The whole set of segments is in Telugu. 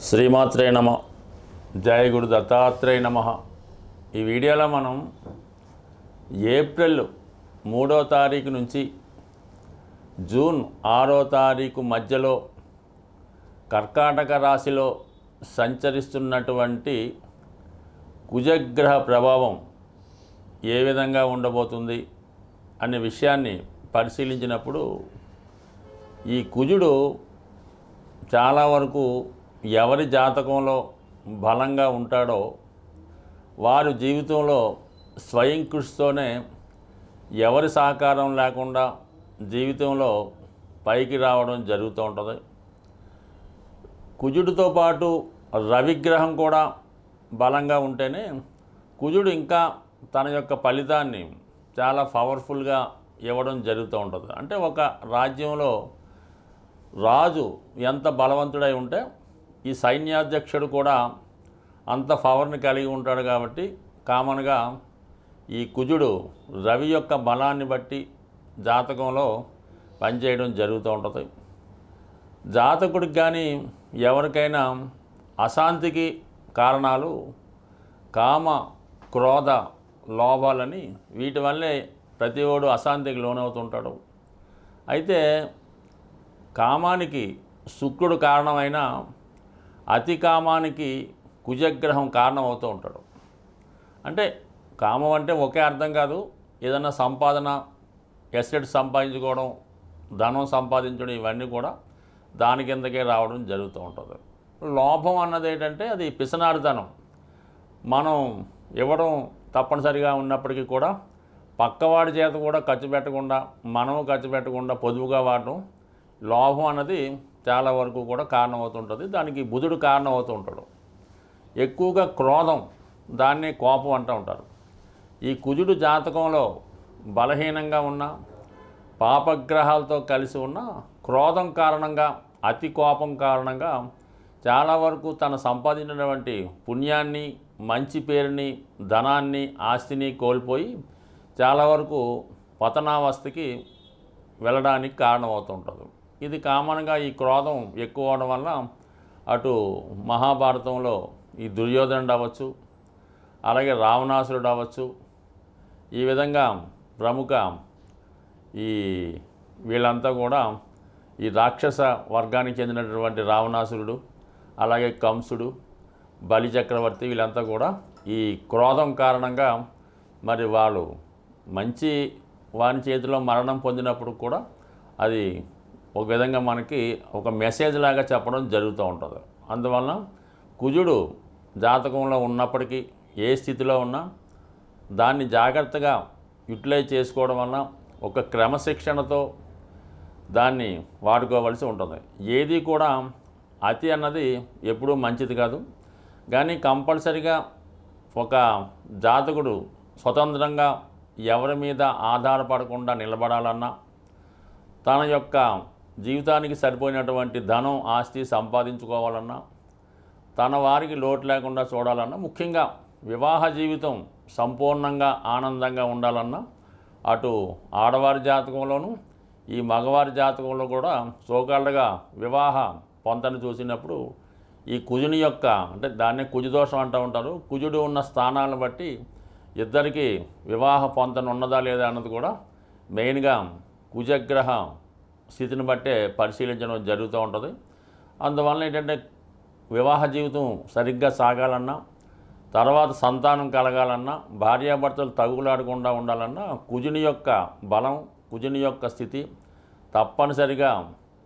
శ్రీమాత్రే నమ. జయ గురు దత్తాత్రేయ నమ. ఈ వీడియోలో మనం ఏప్రిల్ 3వ తారీఖు నుంచి జూన్ 6వ తారీఖు మధ్యలో కర్కాటక రాశిలో సంచరిస్తున్నటువంటి కుజగ్రహ ప్రభావం ఏ విధంగా ఉండబోతుంది అనే విషయాన్ని పరిశీలించినప్పుడు ఈ కుజుడు చాలా వరకు ఎవరి జాతకంలో బలంగా ఉంటాడో వారు జీవితంలో స్వయం కృషితోనే ఎవరి సహకారం లేకుండా జీవితంలో పైకి రావడం జరుగుతూ ఉంటుంది. కుజుడితో పాటు రవిగ్రహం కూడా బలంగా ఉంటేనే కుజుడు ఇంకా తన యొక్క ఫలితాన్ని చాలా పవర్ఫుల్గా ఇవ్వడం జరుగుతూ ఉంటుంది. అంటే ఒక రాజ్యంలో రాజు ఎంత బలవంతుడై ఉంటే ఈ సైన్యాధ్యక్షుడు కూడా అంత పవర్ని కలిగి ఉంటాడు. కాబట్టి కామన్గా ఈ కుజుడు రవి యొక్క బలాన్ని బట్టి జాతకంలో పనిచేయడం జరుగుతూ ఉంటుంది. జాతకుడికి కానీ ఎవరికైనా అశాంతికి కారణాలు కామ, క్రోధ, లోభాలని వీటి వల్లే ప్రతివాడు అశాంతికి లోనవుతుంటాడు. అయితే కామానికి శుక్రుడు కారణమైన అతి కామానికి కుజగ్రహం కారణం అవుతూ ఉంటాడు. అంటే కామం అంటే ఒకే అర్థం కాదు, ఏదైనా సంపాదన, ఎసెట్ సంపాదించుకోవడం, ధనం సంపాదించడం, ఇవన్నీ కూడా దాని కిందకే రావడం జరుగుతూ ఉంటుంది. లోభం అన్నది ఏంటంటే అది పిసనారితనం. మనం ఇవ్వడం తప్పనిసరిగా ఉన్నప్పటికీ కూడా పక్కవాడి చేత కూడా ఖర్చు పెట్టకుండా, మనము ఖర్చు పెట్టకుండా పొదుపుగా వాడడం, లోభం అన్నది చాలా వరకు కూడా కారణమవుతుంటుంది. దానికి బుధుడు కారణమవుతూ ఉంటాడు. ఎక్కువగా క్రోధం, దాన్ని కోపం అంటూ ఉంటారు. ఈ కుజుడు జాతకంలో బలహీనంగా ఉన్న, పాపగ్రహాలతో కలిసి ఉన్న క్రోధం కారణంగా, అతి కోపం కారణంగా చాలా వరకు తను సంపాదించినటువంటి పుణ్యాన్ని, మంచి పేరుని, ధనాన్ని, ఆస్తిని కోల్పోయి చాలా వరకు పతనావస్థకి వెళ్ళడానికి కారణమవుతుంటుంది. ఇది కామన్గా ఈ క్రోధం ఎక్కువ అవడం వల్ల అటు మహాభారతంలో ఈ దుర్యోధనుడు అవ్వచ్చు, అలాగే రావణాసురుడు అవ్వచ్చు, ఈ విధంగా ప్రముఖ ఈ వీళ్ళంతా కూడా ఈ రాక్షస వర్గానికి చెందినటువంటి రావణాసురుడు, అలాగే కంసుడు, బలిచక్రవర్తి, వీళ్ళంతా కూడా ఈ క్రోధం కారణంగా మరి వాళ్ళు మంచి వారి చేతిలో మరణం పొందినప్పుడు కూడా అది ఒక విధంగా మనకి ఒక మెసేజ్ లాగా చెప్పడం జరుగుతూ ఉంటుంది. అందువలన కుజుడు జాతకంలో ఉన్నప్పటికీ ఏ స్థితిలో ఉన్నా దాన్ని జాగ్రత్తగా యూటిలైజ్ చేసుకోవడం వలన ఒక క్రమశిక్షణతో దాన్ని వాడుకోవలసి ఉంటుంది. ఏది కూడా అతి అన్నది ఎప్పుడూ మంచిది కాదు. కానీ కంపల్సరిగా ఒక జాతకుడు స్వతంత్రంగా ఎవరి మీద ఆధారపడకుండా నిలబడాలన్నా, తన యొక్క జీవితానికి సరిపోయినటువంటి ధనం, ఆస్తి సంపాదించుకోవాలన్నా, తన వారికి లోటు లేకుండా చూడాలన్నా, ముఖ్యంగా వివాహ జీవితం సంపూర్ణంగా ఆనందంగా ఉండాలన్నా అటు ఆడవారి జాతకంలోనూ ఈ మగవారి జాతకంలో కూడా సోకాళ్ళగా వివాహ పొంతను చూసినప్పుడు ఈ కుజుని యొక్క, అంటే దాన్నే కుజదోషం అంటూ ఉంటారు, కుజుడు ఉన్న స్థానాలను బట్టి ఇద్దరికి వివాహ పొంతన ఉన్నదా లేదా అన్నది కూడా మెయిన్గా కుజగ్రహ స్థితిని బట్టే పరిశీలించడం జరుగుతూ ఉంటుంది. అందువలన ఏంటంటే వివాహ జీవితం సరిగ్గా సాగాలన్నా, తర్వాత సంతానం కలగాలన్నా, భార్యాభర్తలు తగులాడకుండా ఉండాలన్నా కుజుని యొక్క బలం, కుజుని యొక్క స్థితి తప్పనిసరిగా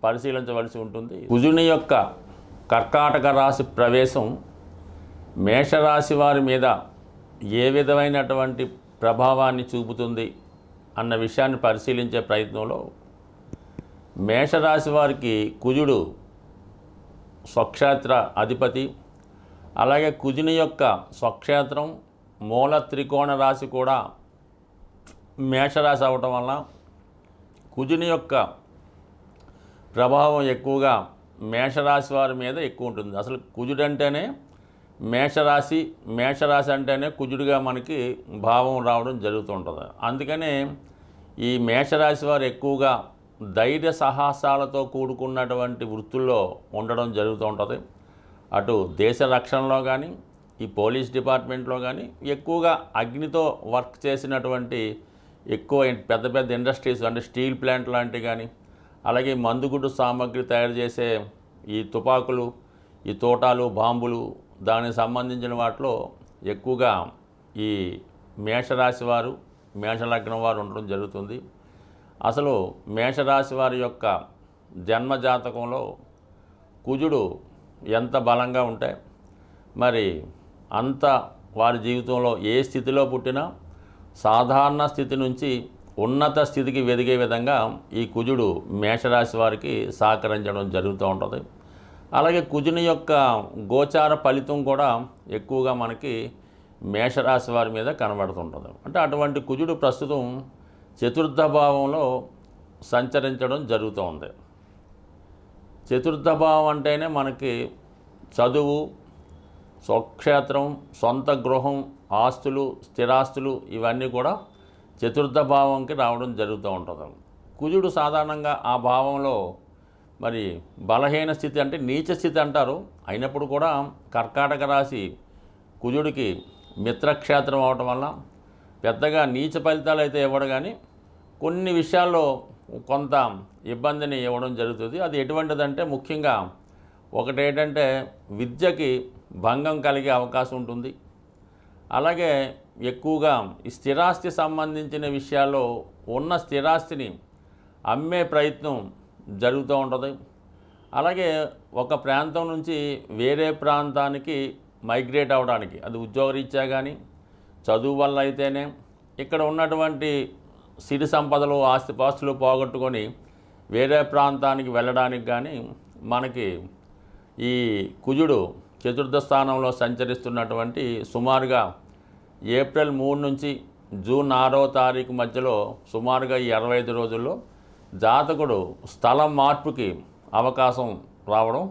పరిశీలించవలసి ఉంటుంది. కుజుని యొక్క కర్కాటక రాశి ప్రవేశం మేషరాశి వారి మీద ఏ విధమైనటువంటి ప్రభావాన్ని చూపుతుంది అన్న విషయాన్ని పరిశీలించే ప్రయత్నంలో మేషరాశి వారికి కుజుడు స్వక్షేత్ర అధిపతి. అలాగే కుజుని యొక్క స్వక్షేత్రం మూల త్రికోణ రాశి కూడా మేషరాశి అవటం వల్ల కుజుని యొక్క ప్రభావం ఎక్కువగా మేషరాశి వారి మీద ఎక్కువ ఉంటుంది. అసలు కుజుడు అంటేనే మేషరాశి, మేషరాశి అంటేనే కుజుడిగా మనకి భావం రావడం జరుగుతుంటుంది. అందుకనే ఈ మేషరాశి వారు ఎక్కువగా ధైర్య సాహసాలతో కూడుకున్నటువంటి వృత్తుల్లో ఉండడం జరుగుతూ ఉంటుంది. అటు దేశ రక్షణలో కానీ ఈ పోలీస్ డిపార్ట్మెంట్లో కానీ ఎక్కువగా అగ్నితో వర్క్ చేసినటువంటి ఎక్కువ పెద్ద పెద్ద ఇండస్ట్రీస్ అంటే స్టీల్ ప్లాంట్ లాంటివి కానీ అలాగే మందుగుడ్డు సామాగ్రి తయారు చేసే ఈ తుపాకులు ఈ తోటాలు బాంబులు దానికి సంబంధించిన వాటిలో ఎక్కువగా ఈ మేషరాశి వారు మేషలగ్నం వారు ఉండడం జరుగుతుంది. అసలు మేషరాశి వారి యొక్క జన్మజాతకంలో కుజుడు ఎంత బలంగా ఉంటే మరి అంత వారి జీవితంలో ఏ స్థితిలో పుట్టినా సాధారణ స్థితి నుంచి ఉన్నత స్థితికి ఎదిగే విధంగా ఈ కుజుడు మేషరాశి వారికి సహకరించడం జరుగుతూ ఉంటుంది. అలాగే కుజుని యొక్క గోచార ఫలితం కూడా ఎక్కువగా మనకి మేషరాశి వారి మీద కనబడుతుంటుంది. అంటే అటువంటి కుజుడు ప్రస్తుతం చతుర్థ భావంలో సంచరించడం జరుగుతూ ఉంది. చతుర్థ భావం అంటేనే మనకి చదువు, స్వక్షేత్రం, సొంత గృహం, ఆస్తులు, స్థిరాస్తులు ఇవన్నీ కూడా చతుర్థ భావంకి రావడం జరుగుతూ ఉంటుంది. కుజుడు సాధారణంగా ఆ భావంలో మరి బలహీన స్థితి అంటే నీచ స్థితి అంటారు. అయినప్పుడు కూడా కర్కాటక రాశి కుజుడికి మిత్రక్షేత్రం అవటం వల్ల పెద్దగా నీచ ఫలితాలు అయితే ఇవ్వడు, కానీ కొన్ని విషయాల్లో కొంత ఇబ్బందిని ఇవ్వడం జరుగుతుంది. అది ఎటువంటిదంటే ముఖ్యంగా ఒకటేంటంటే విద్యకి భంగం కలిగే అవకాశం ఉంటుంది. అలాగే ఎక్కువగా ఈ స్థిరాస్తి సంబంధించిన విషయాల్లో ఉన్న స్థిరాస్తిని అమ్మే ప్రయత్నం జరుగుతూ ఉంటుంది. అలాగే ఒక ప్రాంతం నుంచి వేరే ప్రాంతానికి మైగ్రేట్ అవ్వడానికి అది ఉద్యోగరీత్యా కానీ చదువు వల్ల అయితేనే ఇక్కడ ఉన్నటువంటి సిరి సంపదలు ఆస్తిపాస్తులు పోగొట్టుకొని వేరే ప్రాంతానికి వెళ్ళడానికి కానీ మనకి ఈ కుజుడు చతుర్థ స్థానంలో సంచరిస్తున్నటువంటి సుమారుగా ఏప్రిల్ 3 నుంచి జూన్ 6వ తారీఖు మధ్యలో సుమారుగా ఈ 65 రోజుల్లో జాతకుడు స్థలం మార్పుకి అవకాశం రావడం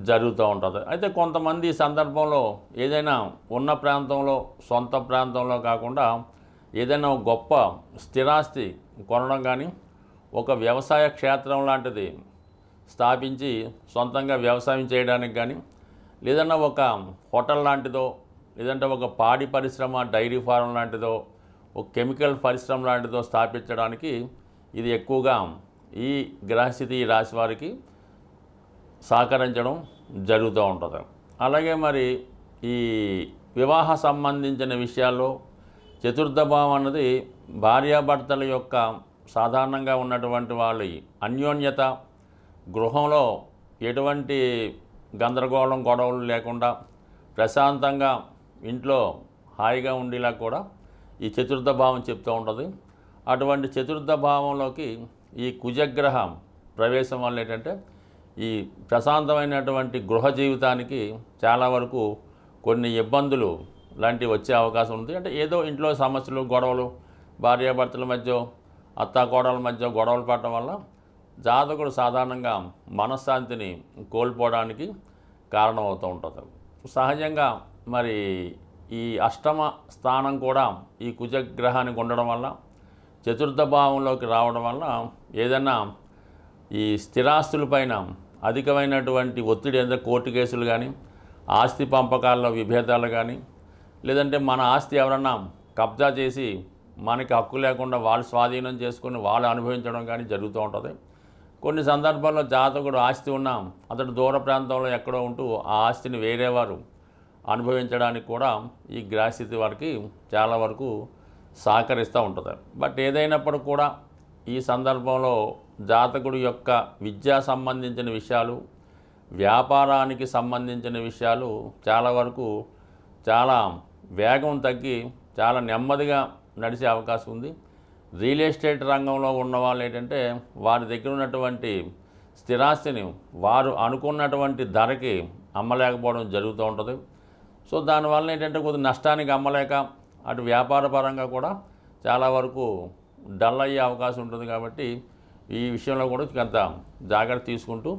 జరుగుతూ ఉంటుంది. అయితే కొంతమంది ఈ సందర్భంలో ఏదైనా ఉన్న ప్రాంతంలో సొంత ప్రాంతంలో కాకుండా ఏదైనా గొప్ప స్థిరాస్తి కొనడం కానీ ఒక వ్యవసాయ క్షేత్రం లాంటిది స్థాపించి సొంతంగా వ్యవసాయం చేయడానికి కానీ లేదన్నా ఒక హోటల్ లాంటిదో లేదంటే ఒక పాడి పరిశ్రమ డైరీ ఫారం లాంటిదో ఒక కెమికల్ పరిశ్రమ లాంటిదో స్థాపించడానికి ఇది ఎక్కువగా ఈ గ్రహస్థితి ఈ రాశి వారికి సహకరించడం జరుగుతూ ఉంటుంది. అలాగే మరి ఈ వివాహ సంబంధించిన విషయాల్లో చతుర్థ భావం అన్నది భార్యాభర్తల యొక్క సాధారణంగా ఉన్నటువంటి వాళ్ళ అన్యోన్యత, గృహంలో ఎటువంటి గందరగోళం గొడవలు లేకుండా ప్రశాంతంగా ఇంట్లో హాయిగా ఉండేలా కూడా ఈ చతుర్థ భావం చెప్తూ ఉంటుంది. అటువంటి చతుర్థ భావంలోకి ఈ కుజగ్రహం ప్రవేశం వల్ల ఏంటంటే ఈ ప్రశాంతమైనటువంటి గృహ జీవితానికి చాలా వరకు కొన్ని ఇబ్బందులు లాంటివి వచ్చే అవకాశం ఉంది. అంటే ఏదో ఇంట్లో సమస్యలు, గొడవలు, భార్యాభర్తల మధ్య, అత్తాకోడల మధ్య గొడవలు పడటం వల్ల జాతకుడు సాధారణంగా మనశ్శాంతిని కోల్పోవడానికి కారణమవుతూ ఉంటుంది. సహజంగా మరి ఈ అష్టమ స్థానం కూడా ఈ కుజగ్రహానికి ఉండడం వల్ల చతుర్థ భావంలోకి రావడం వల్ల ఏదైనా ఈ స్థిరాస్తులపైన అధికమైనటువంటి ఒత్తిడి ఏదైనా కోర్టు కేసులు కానీ ఆస్తి పంపకాల్లో విభేదాలు కానీ లేదంటే మన ఆస్తి ఎవరన్నా కబ్జా చేసి మనకి హక్కు లేకుండా వాళ్ళు స్వాధీనం చేసుకుని వాళ్ళు అనుభవించడం కానీ జరుగుతూ ఉంటుంది. కొన్ని సందర్భాల్లో జాతకుడు ఆస్తి ఉన్నా అతడు దూర ప్రాంతంలో ఎక్కడో ఉంటూ ఆ ఆస్తిని వేరేవారు అనుభవించడానికి కూడా ఈ గ్రహస్థితి వారికి చాలా వరకు సహకరిస్తూ ఉంటుంది. బట్ ఏదైనప్పుడు కూడా ఈ సందర్భంలో జాతకుడు యొక్క విద్యా సంబంధించిన విషయాలు, వ్యాపారానికి సంబంధించిన విషయాలు చాలా వరకు చాలా వేగం తగ్గి చాలా నెమ్మదిగా నడిచే అవకాశం ఉంది. రియల్ ఎస్టేట్ రంగంలో ఉన్న వాళ్ళు ఏంటంటే వారి దగ్గర ఉన్నటువంటి స్థిరాస్తిని వారు అనుకున్నటువంటి ధరకి అమ్మలేకపోవడం జరుగుతూ ఉంటుంది. సో దానివల్ల ఏంటంటే కొద్ది నష్టానికి అమ్మలేక అటు వ్యాపార పరంగా కూడా చాలా వరకు డల్ అయ్యే అవకాశం ఉంటుంది. కాబట్టి ఈ విషయంలో కూడా కొంత జాగ్రత్త తీసుకుంటూ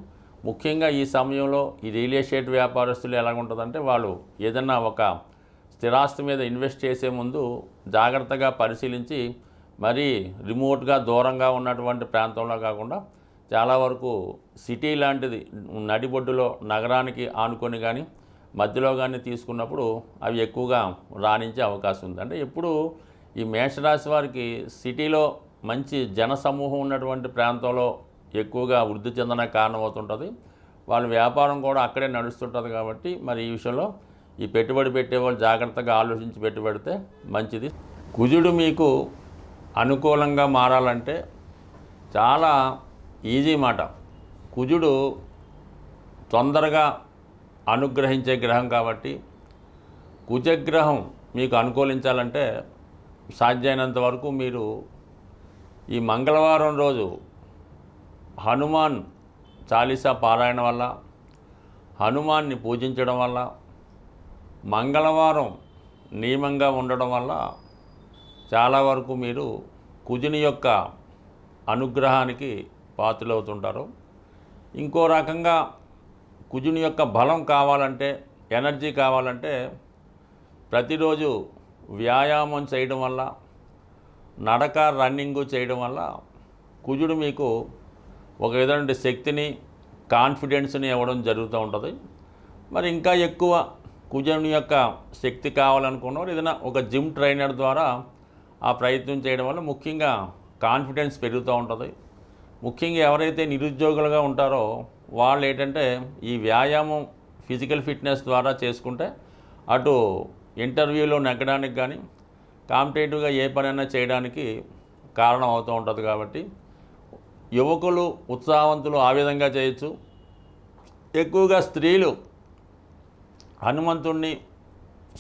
ముఖ్యంగా ఈ సమయంలో ఈ రియల్ ఎస్టేట్ వ్యాపారస్తులు ఎలాగుంటుందంటే వాళ్ళు ఏదన్నా ఒక స్థిరాస్తి మీద ఇన్వెస్ట్ చేసే ముందు జాగ్రత్తగా పరిశీలించి మరీ రిమోట్గా దూరంగా ఉన్నటువంటి ప్రాంతంలో కాకుండా చాలా వరకు సిటీ లాంటిది నడిబొడ్డులో నగరానికి ఆనుకొని కానీ మధ్యలో కానీ తీసుకున్నప్పుడు అవి ఎక్కువగా రాణించే అవకాశం ఉంది. అంటే ఎప్పుడు ఈ మేషరాశి వారికి సిటీలో మంచి జనసమూహం ఉన్నటువంటి ప్రాంతంలో ఎక్కువగా వృద్ధి చెందడానికి కారణమవుతుంటుంది. వాళ్ళ వ్యాపారం కూడా అక్కడే నడుస్తుంటుంది. కాబట్టి మరి ఈ విషయంలో ఈ పెట్టుబడి పెట్టేవాళ్ళు జాగ్రత్తగా ఆలోచించి పెట్టుబడితే మంచిది. కుజుడు మీకు అనుకూలంగా మారాలంటే చాలా ఈజీ మాట. కుజుడు తొందరగా అనుగ్రహించే గ్రహం కాబట్టి కుజగ్రహం మీకు అనుకూలించాలంటే సాధ్యమైనంత వరకు మీరు ఈ మంగళవారం రోజు హనుమాన్ చాలీసా పారాయణ వల్ల, హనుమాన్ని పూజించడం వల్ల, మంగళవారం నియమంగా ఉండడం వల్ల చాలా వరకు మీరు కుజుని యొక్క అనుగ్రహానికి పాత్రలవుతుంటారు. ఇంకో రకంగా కుజుని యొక్క బలం కావాలంటే, ఎనర్జీ కావాలంటే ప్రతిరోజు వ్యాయామం చేయడం వల్ల, నడక రన్నింగు చేయడం వల్ల కుజుడు మీకు ఒక విధమైన శక్తిని, కాన్ఫిడెన్స్ని ఇవ్వడం జరుగుతూ ఉంటుంది. మరి ఇంకా ఎక్కువ కుజుని యొక్క శక్తి కావాలనుకున్నవారు ఏదైనా ఒక జిమ్ ట్రైనర్ ద్వారా ఆ ప్రయత్నం చేయడం వల్ల ముఖ్యంగా కాన్ఫిడెన్స్ పెరుగుతూ ఉంటుంది. ముఖ్యంగా ఎవరైతే నిరుద్యోగులుగా ఉంటారో వాళ్ళు ఏంటంటే ఈ వ్యాయామం, ఫిజికల్ ఫిట్నెస్ ద్వారా చేసుకుంటే అటు ఇంటర్వ్యూలో నెగ్గడానికి కానీ కాంపిటేటివ్గా ఏ పనైనా చేయడానికి కారణం అవుతూ ఉంటుంది. కాబట్టి యువకులు, ఉత్సాహవంతులు ఆ విధంగా చేయొచ్చు. ఎక్కువగా స్త్రీలు హనుమంతుణ్ణి,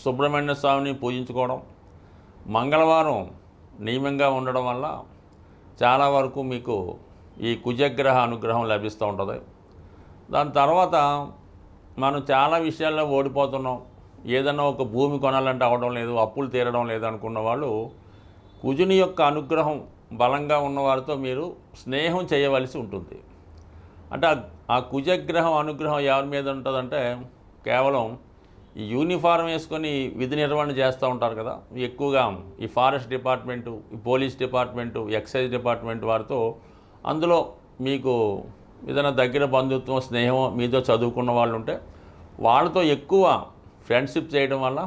సుబ్రహ్మణ్య స్వామిని పూజించుకోవడం, మంగళవారం నియమంగా ఉండడం వల్ల చాలా వరకు మీకు ఈ కుజగ్రహ అనుగ్రహం లభిస్తూ ఉంటుంది. దాని తర్వాత మనం చాలా విషయాల్లో ఓడిపోతున్నాం. ఏదన్నా ఒక భూమి కొనాలంటే అవ్వడం లేదు, అప్పులు తీరడం లేదు అనుకున్న వాళ్ళు కుజుని యొక్క అనుగ్రహం బలంగా ఉన్నవారితో మీరు స్నేహం చేయవలసి ఉంటుంది. అంటే ఆ కుజగ్రహం అనుగ్రహం ఎవరి మీద ఉంటుందంటే కేవలం ఈ యూనిఫారం వేసుకొని విధి నిర్వహణ చేస్తూ ఉంటారు కదా, ఎక్కువగా ఈ ఫారెస్ట్ డిపార్ట్మెంటు, ఈ పోలీస్ డిపార్ట్మెంటు, ఎక్సైజ్ డిపార్ట్మెంట్ వారితో, అందులో మీకు ఏదైనా దగ్గర బంధుత్వం, స్నేహం మీతో చదువుకున్న వాళ్ళు ఉంటే వాళ్ళతో ఎక్కువ ఫ్రెండ్షిప్ చేయడం వల్ల,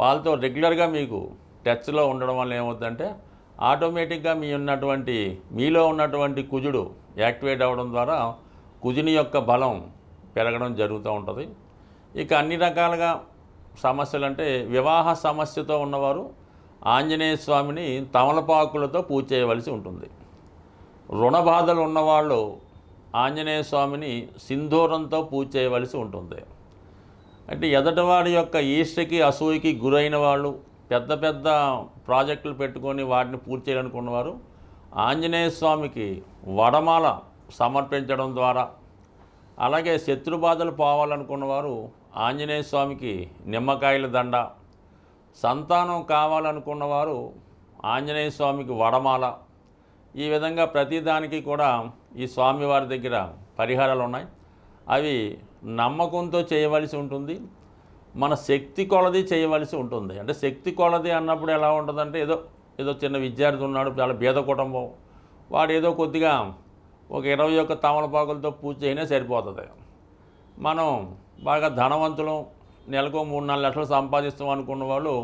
వాళ్ళతో రెగ్యులర్గా మీకు టచ్లో ఉండడం వల్ల ఏమవుతుందంటే ఆటోమేటిక్గా మీలో ఉన్నటువంటి కుజుడు యాక్టివేట్ అవ్వడం ద్వారా కుజుని యొక్క బలం పెరగడం జరుగుతూ ఉంటుంది. ఇక అన్ని రకాలుగా సమస్యలు అంటే వివాహ సమస్యతో ఉన్నవారు ఆంజనేయ స్వామిని తమలపాకులతో పూజ చేయవలసి ఉంటుంది. రుణ బాధలు ఉన్నవాళ్ళు ఆంజనేయ స్వామిని సింధూరంతో పూజ చేయవలసి ఉంటుంది. అంటే ఎదటివాడి యొక్క ఈర్ష్యకి, అసూయకి గురైన వాళ్ళు, పెద్ద పెద్ద ప్రాజెక్టులు పెట్టుకొని వాటిని పూర్తి చేయాలనుకున్నవారు ఆంజనేయ స్వామికి వడమాల సమర్పించడం ద్వారా, అలాగే శత్రుబాధలు పోవాలనుకున్నవారు ఆంజనేయ స్వామికి నిమ్మకాయల దండ, సంతానం కావాలనుకున్నవారు ఆంజనేయ స్వామికి వడమాల, ఈ విధంగా ప్రతిదానికి కూడా ఈ స్వామివారి దగ్గర పరిహారాలు ఉన్నాయి. అవి నమ్మకంతో చేయవలసి ఉంటుంది. మన శక్తి కొలది చేయవలసి ఉంటుంది. అంటే శక్తి కొలది అన్నప్పుడు ఎలా ఉంటుందంటే ఏదో చిన్న విద్యార్థి ఉన్నాడు, చాలా బీద కుటుంబం, వాడు ఏదో కొద్దిగా ఒక 21 తమలపాకులతో పూజ చేయనే సరిపోతుంది. మనం బాగా ధనవంతులం, నెలకు 3-4 లక్షలు సంపాదిస్తాం అనుకున్న వాళ్ళు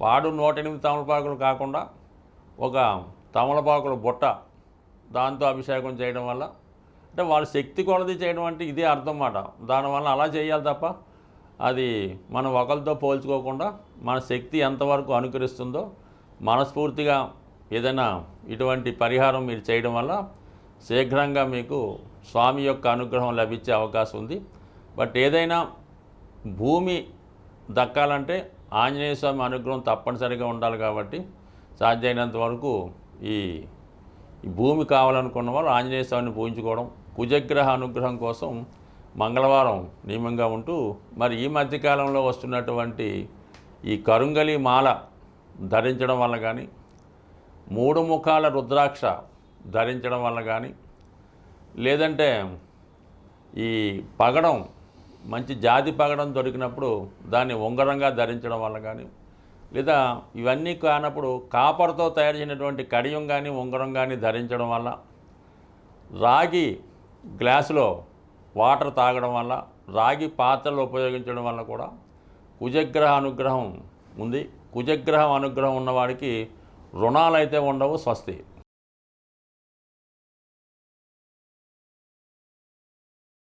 వాడు 108 తమలపాకులు కాకుండా ఒక తమలపాకుల బుట్ట, దాంతో అభిషేకం చేయడం వల్ల, అంటే వాళ్ళ శక్తి కొలది చేయడం అంటే ఇదే అర్థం మాట. దానివల్ల అలా చేయాలి తప్ప అది మనం ఒకరితో పోల్చుకోకుండా మన శక్తి ఎంతవరకు అనుకరిస్తుందో మనస్ఫూర్తిగా ఏదైనా ఇటువంటి పరిహారం మీరు చేయడం వల్ల శీఘ్రంగా మీకు స్వామి యొక్క అనుగ్రహం లభించే అవకాశం ఉంది. బట్ ఏదైనా భూమి దక్కాలంటే ఆంజనేయ స్వామి అనుగ్రహం తప్పనిసరిగా ఉండాలి. కాబట్టి సాధ్యమైనంత వరకు ఈ భూమి కావాలనుకున్న వాళ్ళు ఆంజనేయ స్వామిని పూజించుకోవడం, కుజగ్రహ అనుగ్రహం కోసం మంగళవారం నియమంగా ఉంటూ, మరి ఈ మధ్యకాలంలో వస్తున్నటువంటి ఈ కరుంగలి మాల ధరించడం వల్ల కానీ, 3 ముఖాల రుద్రాక్ష ధరించడం వల్ల కానీ, లేదంటే ఈ పగడం, మంచి జాతి పగడం దొరికినప్పుడు దాన్ని ఉంగరంగా ధరించడం వల్ల కానీ, లేదా ఇవన్నీ కానప్పుడు కాపర్తో తయారు చేసినటువంటి కడియం కానీ ఉంగరం కానీ ధరించడం వల్ల, రాగి గ్లాసులో వాటర్ తాగడం వల్ల, రాగి పాత్రలు ఉపయోగించడం వల్ల కూడా కుజగ్రహ అనుగ్రహం ఉంది. కుజగ్రహం అనుగ్రహం ఉన్నవాడికి రుణాలైతే ఉండవు. స్వస్తి.